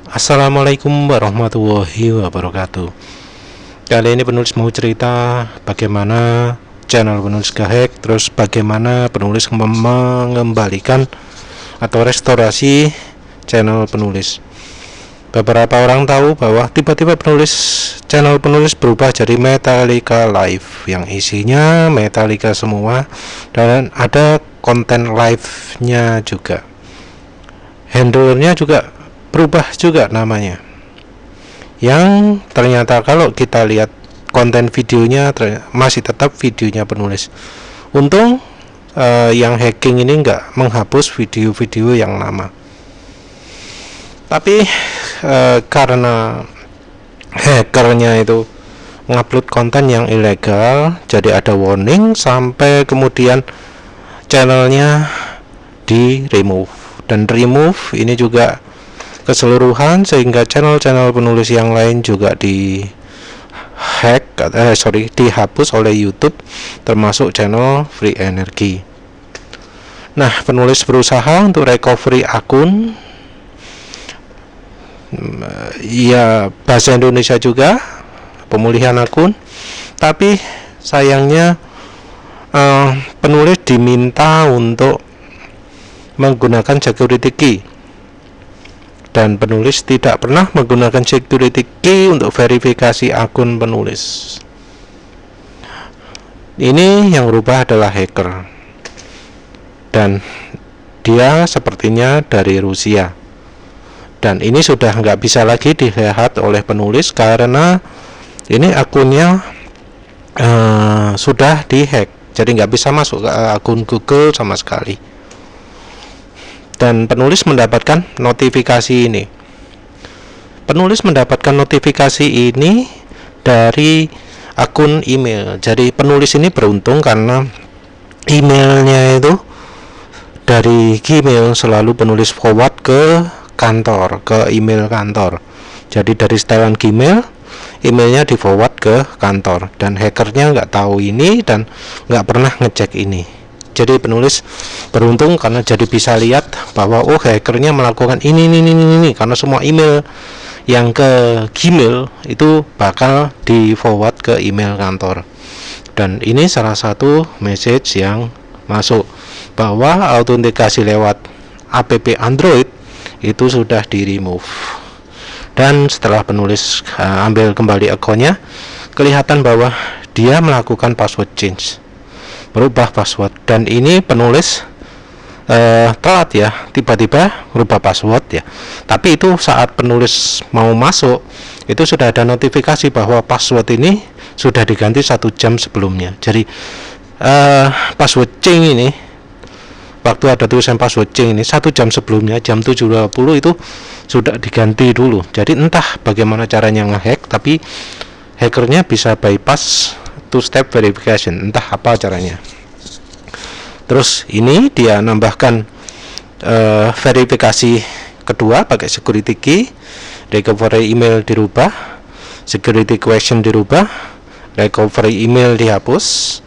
Assalamualaikum warahmatullahi wabarakatuh. Kali ini penulis mau cerita bagaimana channel penulis kehack, terus bagaimana penulis mengembalikan atau restorasi channel penulis. Beberapa orang tahu bahwa tiba-tiba channel penulis berubah jadi Metallica Live yang isinya Metallica semua dan ada konten live-nya juga. Handle-nya juga berubah juga namanya, yang ternyata kalau kita lihat konten videonya masih tetap videonya penulis. Untung yang hacking ini nggak menghapus video-video yang lama, tapi karena hackernya itu ngupload konten yang ilegal, jadi ada warning sampai kemudian channelnya di remove, dan remove ini juga keseluruhan sehingga channel-channel penulis yang lain juga dihapus oleh YouTube, termasuk channel Free Energy. Nah, penulis berusaha untuk recovery akun, ya bahasa Indonesia juga, pemulihan akun, tapi sayangnya penulis diminta untuk menggunakan security key, dan penulis tidak pernah menggunakan security key untuk verifikasi akun penulis. Ini yang berubah adalah hacker, dan dia sepertinya dari Rusia, dan ini sudah nggak bisa lagi dilihat oleh penulis karena ini akunnya sudah dihack, jadi nggak bisa masuk ke akun Google sama sekali. Dan penulis mendapatkan notifikasi ini. Penulis mendapatkan notifikasi ini dari akun email. Jadi penulis ini beruntung karena emailnya itu dari Gmail, selalu penulis forward ke kantor, ke email kantor. Jadi dari setelan Gmail, emailnya di forward ke kantor, dan hackernya nggak tahu ini dan nggak pernah ngecek ini. Jadi penulis beruntung karena jadi bisa lihat bahwa hackernya melakukan ini karena semua email yang ke Gmail itu bakal di forward ke email kantor. Dan ini salah satu message yang masuk bahwa autentikasi lewat app Android itu sudah di remove. Dan setelah penulis ambil kembali akunnya, kelihatan bahwa dia melakukan password change, berubah password. Dan ini penulis telat ya, tiba-tiba berubah password ya, tapi itu saat penulis mau masuk itu sudah ada notifikasi bahwa password ini sudah diganti 1 jam sebelumnya. Jadi password change ini, waktu ada tulisan password change ini 1 jam sebelumnya, jam 7.20 itu sudah diganti dulu. Jadi entah bagaimana caranya ngehack, tapi hackernya bisa bypass two step verification, entah apa caranya. Terus ini dia nambahkan verifikasi kedua pakai security key, recovery email dirubah, security question dirubah, recovery email dihapus.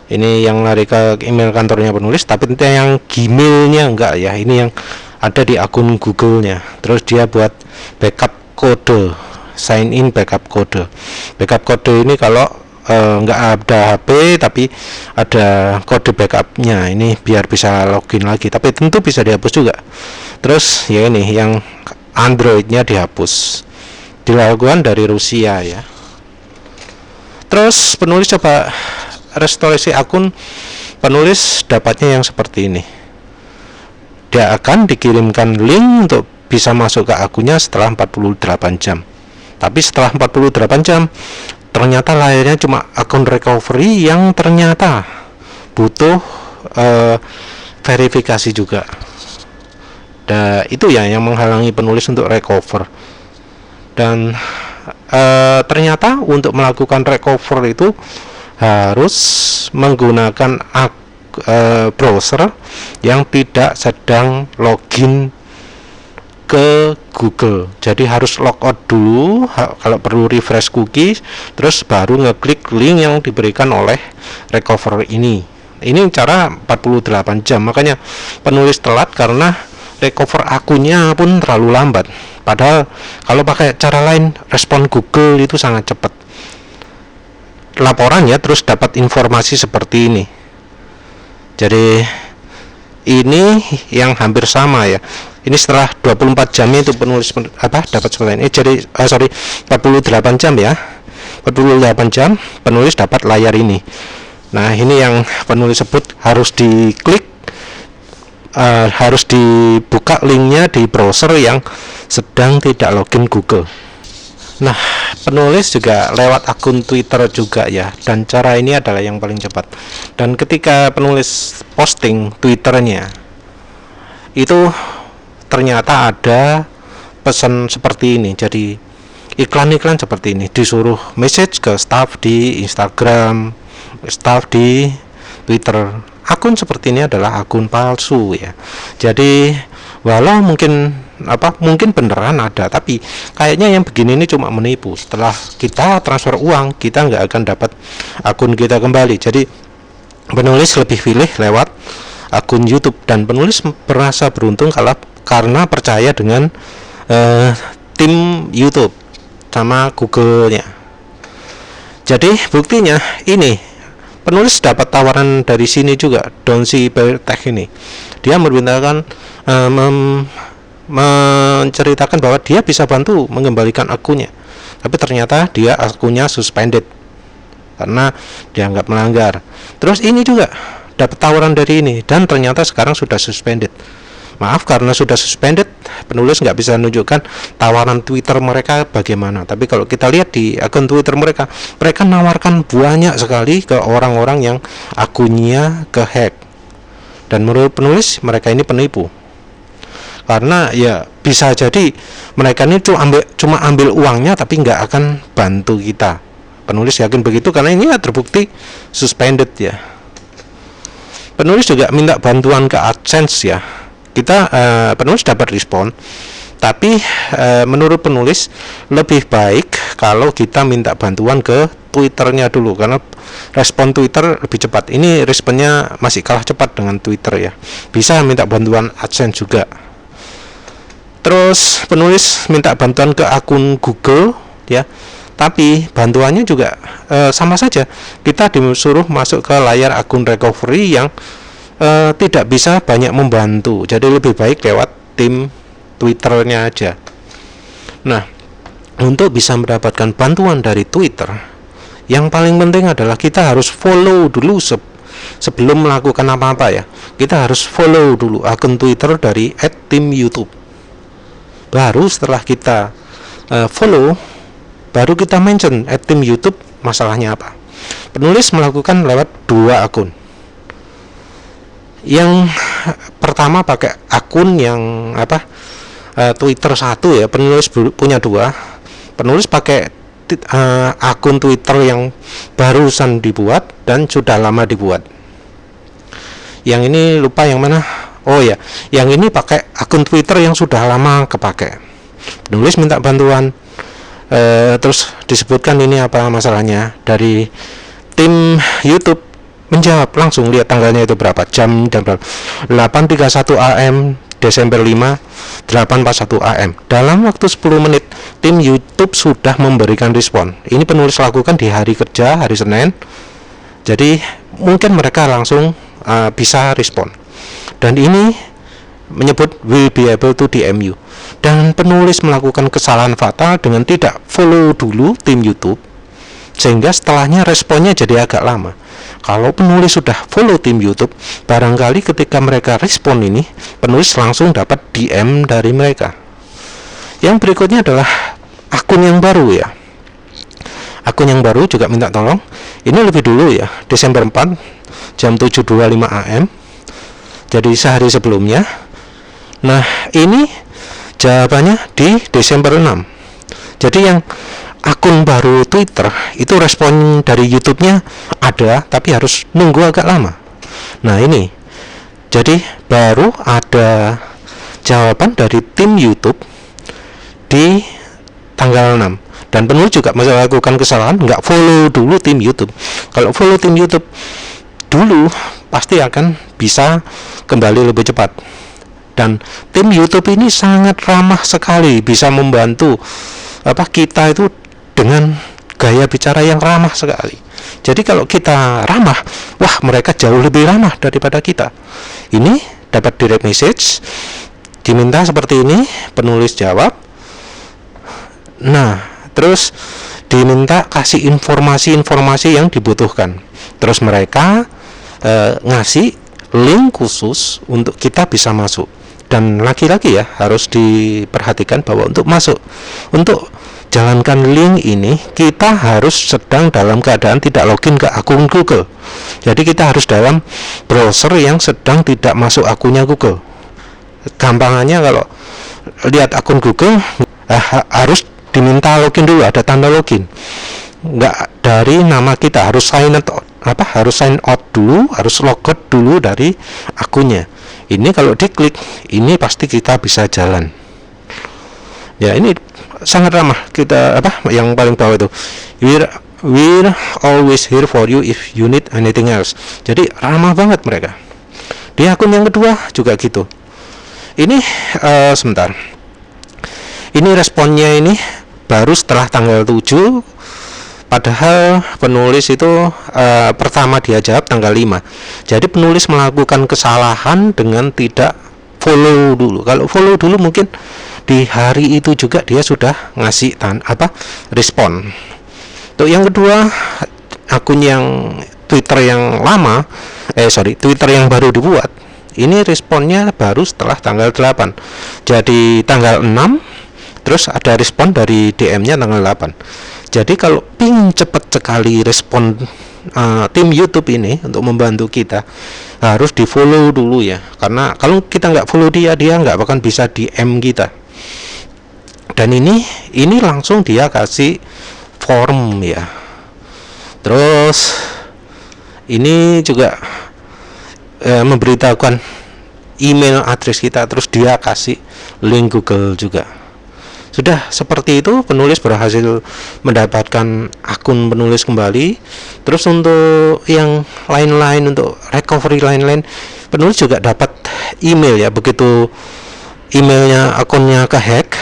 Ini yang lari ke email kantornya penulis, tapi yang Gmailnya enggak ya, ini yang ada di akun Google-nya. Terus dia buat backup kode, sign in backup kode. Backup kode ini kalau nggak ada HP tapi ada kode backupnya, ini biar bisa login lagi, tapi tentu bisa dihapus juga. Terus ya ini yang Androidnya dihapus, dilakukan dari Rusia ya. Terus penulis coba restorasi akun, penulis dapatnya yang seperti ini. Dia akan dikirimkan link untuk bisa masuk ke akunnya setelah 48 jam. Tapi setelah 48 jam ternyata layarnya cuma akun recovery yang ternyata butuh verifikasi juga. Itu ya yang menghalangi penulis untuk recover. Dan ternyata untuk melakukan recover itu harus menggunakan browser yang tidak sedang login ke Google. Jadi harus logout dulu, kalau perlu refresh cookies, terus baru ngeklik link yang diberikan oleh recover ini. Ini cara 48 jam. Makanya penulis telat karena recover akunnya pun terlalu lambat. Padahal kalau pakai cara lain, respon Google itu sangat cepat. Laporannya terus dapat informasi seperti ini. Jadi ini yang hampir sama ya. Ini setelah 24 jam itu penulis dapat seperti ini. Jadi 48 jam ya. 48 jam penulis dapat layar ini. Nah, ini yang penulis sebut harus diklik, harus dibuka linknya di browser yang sedang tidak login Google. Nah, penulis juga lewat akun Twitter juga ya, dan cara ini adalah yang paling cepat. Dan ketika penulis posting Twitternya, itu ternyata ada pesan seperti ini. Jadi iklan-iklan seperti ini, disuruh message ke staff di Instagram, staff di Twitter. Akun seperti ini adalah akun palsu ya. Jadi walau mungkin beneran ada, tapi kayaknya yang begini ini cuma menipu. Setelah kita transfer uang, kita nggak akan dapat akun kita kembali. Jadi penulis lebih pilih lewat akun YouTube, dan penulis merasa beruntung karena percaya dengan tim YouTube sama Google-nya. Jadi buktinya ini, penulis dapat tawaran dari sini juga, Donsi Tech ini. Dia memberitakan menceritakan bahwa dia bisa bantu mengembalikan akunnya, tapi ternyata dia akunnya suspended karena dianggap melanggar. Terus ini juga dapat tawaran dari ini, dan ternyata sekarang sudah suspended. Maaf, karena sudah suspended, penulis nggak bisa menunjukkan tawaran Twitter mereka bagaimana. Tapi kalau kita lihat di akun Twitter mereka nawarkan banyak sekali ke orang-orang yang akunnya kehack. Dan menurut penulis, mereka ini penipu. Karena ya bisa jadi mereka ini cuma ambil uangnya, tapi nggak akan bantu kita. Penulis yakin begitu karena ini ya terbukti suspended ya. Penulis juga minta bantuan ke AdSense ya. Penulis dapat respon, tapi menurut penulis lebih baik kalau kita minta bantuan ke Twitternya dulu, karena respon Twitter lebih cepat. Ini responnya masih kalah cepat dengan Twitter ya. Bisa minta bantuan AdSense juga. Terus penulis minta bantuan ke akun Google ya, tapi bantuannya juga sama saja. Kita disuruh masuk ke layar akun recovery yang tidak bisa banyak membantu. Jadi lebih baik lewat tim Twitternya aja. Nah, untuk bisa mendapatkan bantuan dari Twitter, yang paling penting adalah kita harus follow dulu sebelum melakukan apa-apa ya. Kita harus follow dulu akun Twitter dari @tim_youtube. Baru setelah kita follow, baru kita mention @tim_youtube masalahnya apa. Penulis melakukan lewat 2 akun. Yang pertama pakai akun yang Twitter 1 ya. Penulis punya 2. Penulis pakai akun Twitter yang barusan dibuat dan sudah lama dibuat. Yang ini lupa yang mana. Oh ya, yang ini pakai akun Twitter yang sudah lama kepake. Penulis minta bantuan, terus disebutkan ini apa masalahnya. Dari tim YouTube menjawab langsung, lihat tanggalnya itu berapa, jam dan berapa, 8.31 AM Desember 5, 8.41 AM. Dalam waktu 10 menit tim YouTube sudah memberikan respon. Ini penulis lakukan di hari kerja, hari Senin. Jadi mungkin mereka langsung bisa respon. Dan ini menyebut will be able to DM you. Dan penulis melakukan kesalahan fatal dengan tidak follow dulu tim YouTube, sehingga setelahnya responnya jadi agak lama. Kalau penulis sudah follow tim YouTube, barangkali ketika mereka respon ini, penulis langsung dapat DM dari mereka. Yang berikutnya adalah akun yang baru ya. Akun yang baru juga minta tolong. Ini lebih dulu ya, Desember 4 jam 7.25 AM. Jadi sehari sebelumnya. Nah, ini jawabannya di Desember 6. Jadi yang akun baru Twitter itu respon dari YouTube-nya ada, tapi harus nunggu agak lama. Nah, ini. Jadi baru ada jawaban dari tim YouTube di tanggal 6. Dan penulis juga melakukan kesalahan, nggak follow dulu tim YouTube. Kalau follow tim YouTube dulu, pasti akan bisa kembali lebih cepat. Dan tim YouTube ini sangat ramah sekali, bisa membantu kita itu dengan gaya bicara yang ramah sekali. Jadi kalau kita ramah, wah mereka jauh lebih ramah daripada kita. Ini dapat direct message, diminta seperti ini, penulis jawab. Nah, terus diminta kasih informasi-informasi yang dibutuhkan. Terus mereka ngasih link khusus untuk kita bisa masuk. Dan lagi-lagi ya, harus diperhatikan bahwa untuk masuk, untuk jalankan link ini, kita harus sedang dalam keadaan tidak login ke akun Google. Jadi kita harus dalam browser yang sedang tidak masuk akunnya Google. Gampangannya kalau lihat akun Google, harus diminta login dulu, ada tanda login. Nggak dari nama kita, harus sign out dulu, harus logout dulu dari akunnya. Ini kalau diklik, ini pasti kita bisa jalan. Ya, ini sangat ramah. Kita yang paling bawah itu, we're always here for you if you need anything else. Jadi ramah banget mereka. Di akun yang kedua juga gitu. Ini sebentar, ini responnya ini baru setelah tanggal 7, padahal penulis itu pertama dia jawab tanggal 5. Jadi penulis melakukan kesalahan dengan tidak follow dulu. Kalau follow dulu mungkin di hari itu juga dia sudah ngasih respon. Untuk yang kedua, akun yang Twitter yang lama, Twitter yang baru dibuat, ini responnya baru setelah tanggal 8. Jadi tanggal 6, terus ada respon dari DM-nya tanggal 8. Jadi kalau ping cepat sekali respon tim YouTube ini untuk membantu kita, harus di follow dulu ya, karena kalau kita nggak follow dia nggak akan bisa DM kita. Dan ini langsung dia kasih form ya. Terus ini juga memberitahukan email address kita, terus dia kasih link Google juga. Sudah seperti itu, penulis berhasil mendapatkan akun penulis kembali. Terus untuk yang lain-lain, untuk recovery lain-lain, penulis juga dapat email ya. Begitu emailnya, akunnya kehack,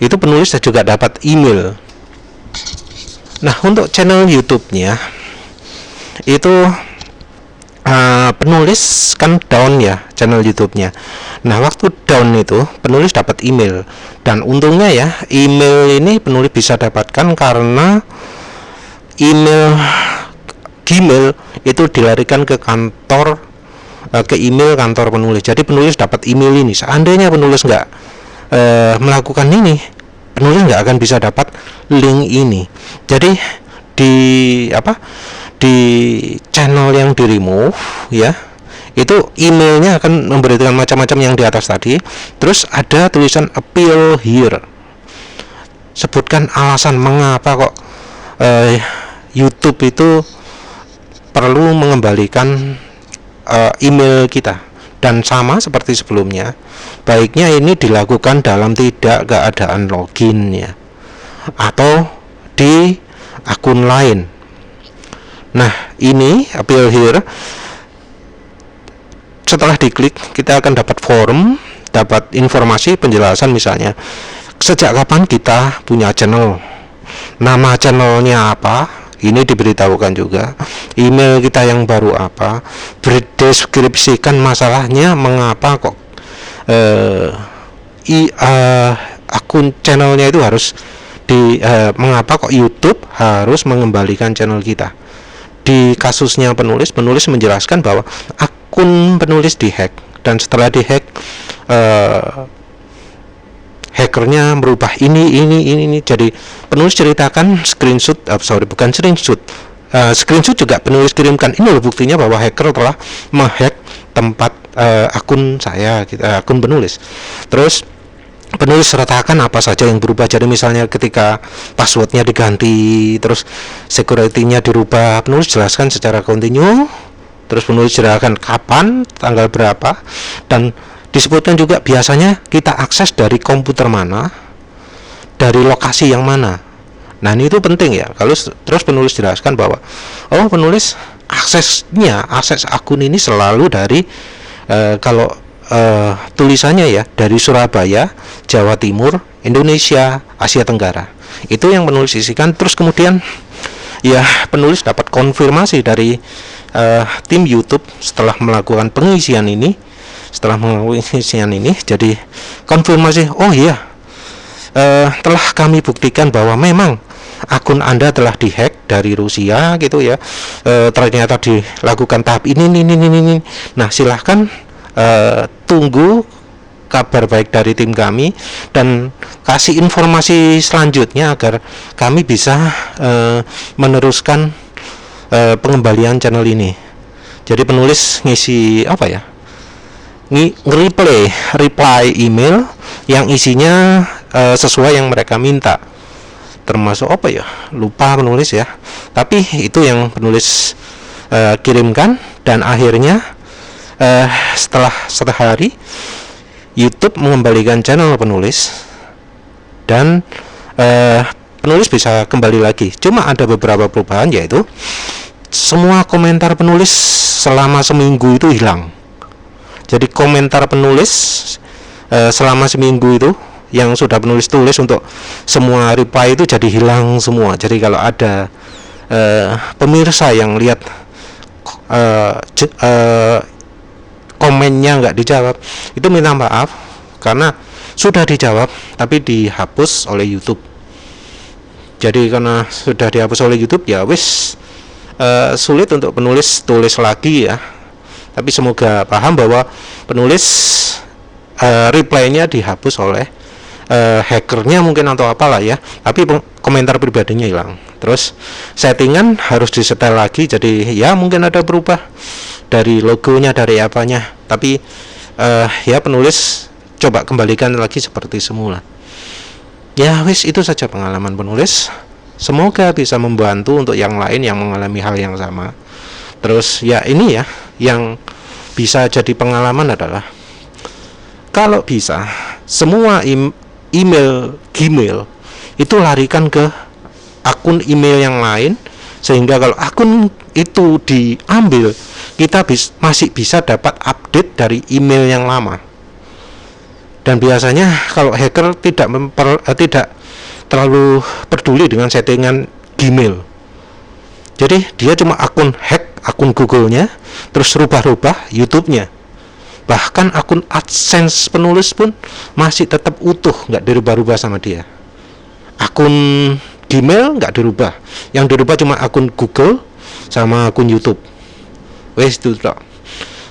itu penulis juga dapat email. Nah, untuk channel YouTube-nya itu penulis kan down ya channel YouTube-nya. Nah, waktu down itu penulis dapat email, dan untungnya ya, email ini penulis bisa dapatkan karena email Gmail itu dilarikan ke kantor, ke email kantor penulis. Jadi penulis dapat email ini. Seandainya penulis nggak melakukan ini, penulis nggak akan bisa dapat link ini. Jadi di channel yang di remove ya, itu emailnya akan memberitakan macam-macam yang di atas tadi. Terus ada tulisan appeal here, sebutkan alasan mengapa kok YouTube itu perlu mengembalikan email kita. Dan sama seperti sebelumnya, baiknya ini dilakukan dalam tidak keadaan login ya, atau di akun lain. Nah, ini appeal here, setelah diklik kita akan dapat form, dapat informasi penjelasan, misalnya sejak kapan kita punya channel, nama channelnya apa, ini diberitahukan juga, email kita yang baru apa, berdeskripsikan masalahnya, mengapa kok akun channelnya itu harus mengapa kok YouTube harus mengembalikan channel kita. Di kasusnya penulis menjelaskan bahwa akun penulis dihack, dan setelah dihack hackernya merubah ini. Jadi penulis ceritakan screenshot juga penulis kirimkan. Ini loh buktinya bahwa hacker telah menghack tempat akun saya, akun penulis. Terus penulis sertakan apa saja yang berubah. Jadi misalnya ketika passwordnya diganti, terus security-nya dirubah, penulis jelaskan secara kontinu. Terus penulis jelaskan kapan, tanggal berapa, dan disebutkan juga biasanya kita akses dari komputer mana, dari lokasi yang mana. Nah, ini itu penting ya. Kalau terus penulis jelaskan bahwa akses akun ini selalu dari kalau tulisannya ya dari Surabaya, Jawa Timur, Indonesia, Asia Tenggara. Itu yang penulis isikan. Terus kemudian ya penulis dapat konfirmasi dari tim YouTube setelah melakukan pengisian ini. Jadi konfirmasi, oh iya, telah kami buktikan bahwa memang akun Anda telah dihack dari Rusia gitu ya. Ternyata dilakukan tahap ini. Nah, silahkan tunggu kabar baik dari tim kami dan kasih informasi selanjutnya agar kami bisa meneruskan pengembalian channel ini. Jadi penulis ngisi apa ya? Reply email yang isinya sesuai yang mereka minta. Termasuk apa ya? Lupa penulis ya. Tapi itu yang penulis kirimkan, dan akhirnya setelah sehari YouTube mengembalikan channel penulis dan penulis bisa kembali lagi. Cuma ada beberapa perubahan, yaitu semua komentar penulis selama seminggu itu hilang. Jadi komentar penulis selama seminggu itu yang sudah penulis tulis untuk semua reply itu jadi hilang semua. Jadi kalau ada pemirsa yang lihat komennya nggak dijawab, itu minta maaf karena sudah dijawab tapi dihapus oleh YouTube. Jadi karena sudah dihapus oleh YouTube, ya wis sulit untuk penulis tulis lagi ya. Tapi semoga paham bahwa penulis reply-nya dihapus oleh hackernya mungkin atau apalah ya, tapi komentar pribadinya hilang. Terus settingan harus disetel lagi, jadi ya mungkin ada berubah dari logonya, dari apanya, tapi ya penulis coba kembalikan lagi seperti semula. Ya wis, itu saja pengalaman penulis. Semoga bisa membantu untuk yang lain yang mengalami hal yang sama. Terus ya ini ya, yang bisa jadi pengalaman adalah kalau bisa semua email Gmail itu larikan ke akun email yang lain, sehingga kalau akun itu diambil, kita masih bisa dapat update dari email yang lama. Dan biasanya kalau hacker tidak terlalu peduli dengan settingan Gmail. Jadi dia cuma hack akun Google-nya, terus rubah-rubah YouTube-nya. Bahkan akun AdSense penulis pun masih tetap utuh, nggak dirubah-rubah sama dia. Akun Gmail nggak dirubah, yang dirubah cuma akun Google sama akun YouTube. Wes itu toh.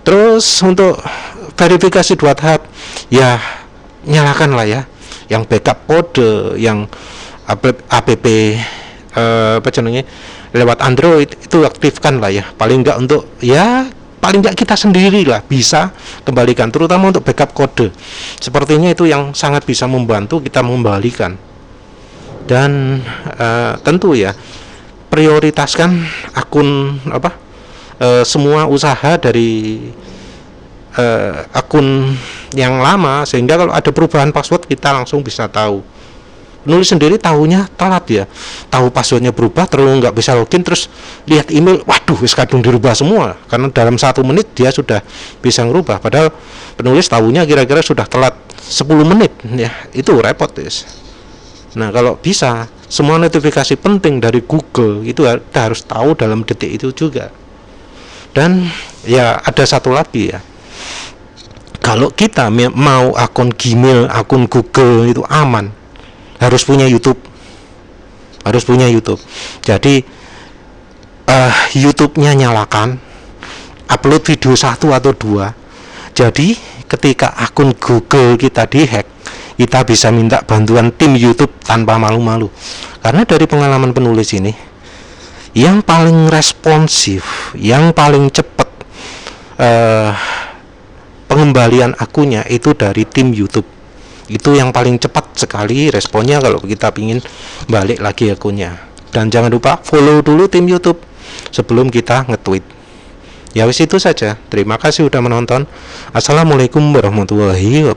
Terus untuk verifikasi 2 tahap, ya nyalakan lah ya. Yang backup kode, yang app lewat Android itu aktifkan lah ya. Paling nggak untuk paling nggak kita sendiri lah bisa kembalikan, terutama untuk backup kode. Sepertinya itu yang sangat bisa membantu kita mengembalikan. Dan tentu ya prioritaskan akun semua usaha dari akun yang lama, sehingga kalau ada perubahan password kita langsung bisa tahu. Penulis sendiri tahunya telat ya, tahu passwordnya berubah terus nggak bisa login, terus lihat email, waduh wis kadung dirubah semua, karena dalam 1 menit dia sudah bisa ngerubah, padahal penulis tahunya kira-kira sudah telat 10 menit ya, itu repot guys. Nah kalau bisa semua notifikasi penting dari Google itu kita harus tahu dalam detik itu juga. Dan ya ada satu lagi ya, kalau kita mau akun Gmail, akun Google itu aman, harus punya YouTube. Jadi YouTube-nya nyalakan, upload video 1 atau 2. Jadi ketika akun Google kita dihack, kita bisa minta bantuan tim YouTube tanpa malu-malu. Karena dari pengalaman penulis ini, yang paling responsif, yang paling cepat pengembalian akunnya itu dari tim YouTube. Itu yang paling cepat sekali responnya kalau kita ingin balik lagi akunnya. Dan jangan lupa follow dulu tim YouTube sebelum kita nge-tweet. Ya wis, itu saja. Terima kasih sudah menonton. Assalamualaikum warahmatullahi wabarakatuh.